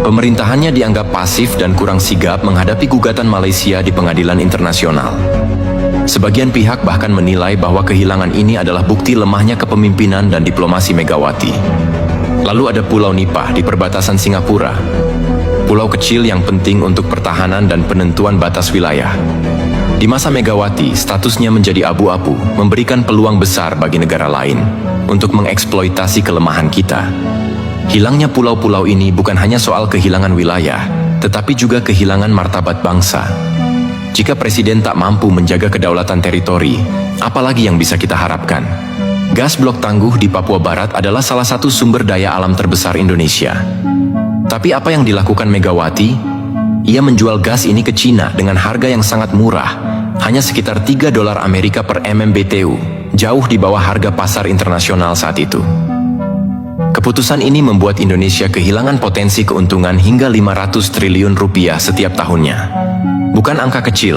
Pemerintahannya dianggap pasif dan kurang sigap menghadapi gugatan Malaysia di pengadilan internasional. Sebagian pihak bahkan menilai bahwa kehilangan ini adalah bukti lemahnya kepemimpinan dan diplomasi Megawati. Lalu ada Pulau Nipah di perbatasan Singapura. Pulau kecil yang penting untuk pertahanan dan penentuan batas wilayah. Di masa Megawati, statusnya menjadi abu-abu, memberikan peluang besar bagi negara lain untuk mengeksploitasi kelemahan kita. Hilangnya pulau-pulau ini bukan hanya soal kehilangan wilayah, tetapi juga kehilangan martabat bangsa. Jika presiden tak mampu menjaga kedaulatan teritori, apalagi yang bisa kita harapkan? Gas blok tangguh di Papua Barat adalah salah satu sumber daya alam terbesar Indonesia. Tapi apa yang dilakukan Megawati? Ia menjual gas ini ke Cina dengan harga yang sangat murah, hanya sekitar $3 Amerika per MMBTU, jauh di bawah harga pasar internasional saat itu. Keputusan ini membuat Indonesia kehilangan potensi keuntungan hingga 500 triliun rupiah setiap tahunnya. Bukan angka kecil,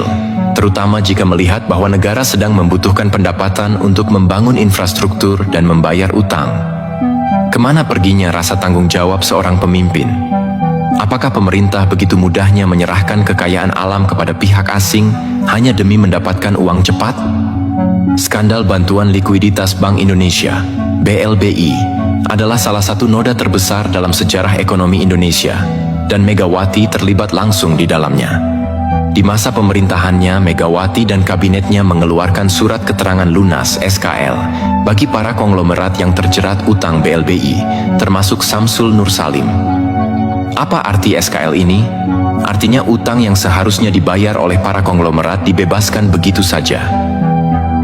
terutama jika melihat bahwa negara sedang membutuhkan pendapatan untuk membangun infrastruktur dan membayar utang. Kemana perginya rasa tanggung jawab seorang pemimpin? Apakah pemerintah begitu mudahnya menyerahkan kekayaan alam kepada pihak asing hanya demi mendapatkan uang cepat? Skandal bantuan likuiditas Bank Indonesia, BLBI, adalah salah satu noda terbesar dalam sejarah ekonomi Indonesia, dan Megawati terlibat langsung di dalamnya. Di masa pemerintahannya, Megawati dan kabinetnya mengeluarkan surat keterangan lunas (SKL) bagi para konglomerat yang terjerat utang BLBI, termasuk Samsul Nur Salim. Apa arti SKL ini? Artinya utang yang seharusnya dibayar oleh para konglomerat dibebaskan begitu saja.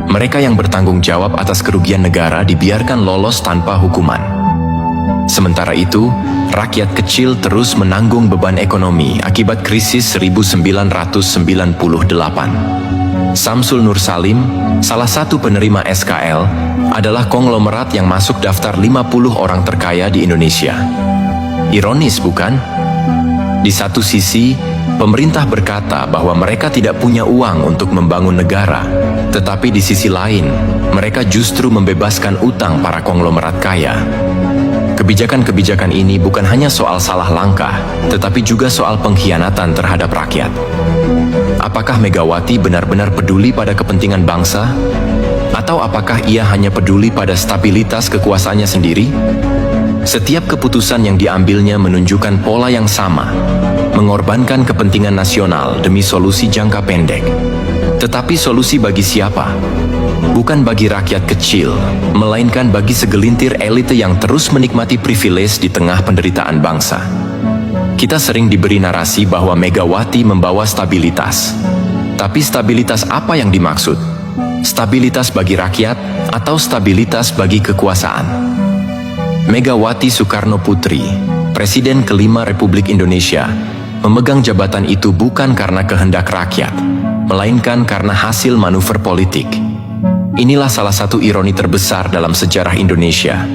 Mereka yang bertanggung jawab atas kerugian negara dibiarkan lolos tanpa hukuman. Sementara itu, rakyat kecil terus menanggung beban ekonomi akibat krisis 1998. Samsul Nur Salim, salah satu penerima SKL, adalah konglomerat yang masuk daftar 50 orang terkaya di Indonesia. Ironis, bukan? Di satu sisi, pemerintah berkata bahwa mereka tidak punya uang untuk membangun negara, tetapi di sisi lain, mereka justru membebaskan utang para konglomerat kaya. Kebijakan-kebijakan ini bukan hanya soal salah langkah, tetapi juga soal pengkhianatan terhadap rakyat. Apakah Megawati benar-benar peduli pada kepentingan bangsa? Atau apakah ia hanya peduli pada stabilitas kekuasaannya sendiri? Setiap keputusan yang diambilnya menunjukkan pola yang sama, mengorbankan kepentingan nasional demi solusi jangka pendek. Tetapi solusi bagi siapa? Bukan bagi rakyat kecil, melainkan bagi segelintir elite yang terus menikmati privilege di tengah penderitaan bangsa. Kita sering diberi narasi bahwa Megawati membawa stabilitas. Tapi stabilitas apa yang dimaksud? Stabilitas bagi rakyat atau stabilitas bagi kekuasaan? Megawati Soekarno Putri, Presiden kelima Republik Indonesia, memegang jabatan itu bukan karena kehendak rakyat, melainkan karena hasil manuver politik. Inilah salah satu ironi terbesar dalam sejarah Indonesia.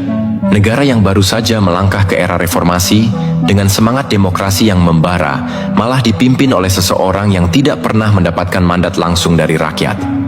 Negara yang baru saja melangkah ke era reformasi, dengan semangat demokrasi yang membara, malah dipimpin oleh seseorang yang tidak pernah mendapatkan mandat langsung dari rakyat.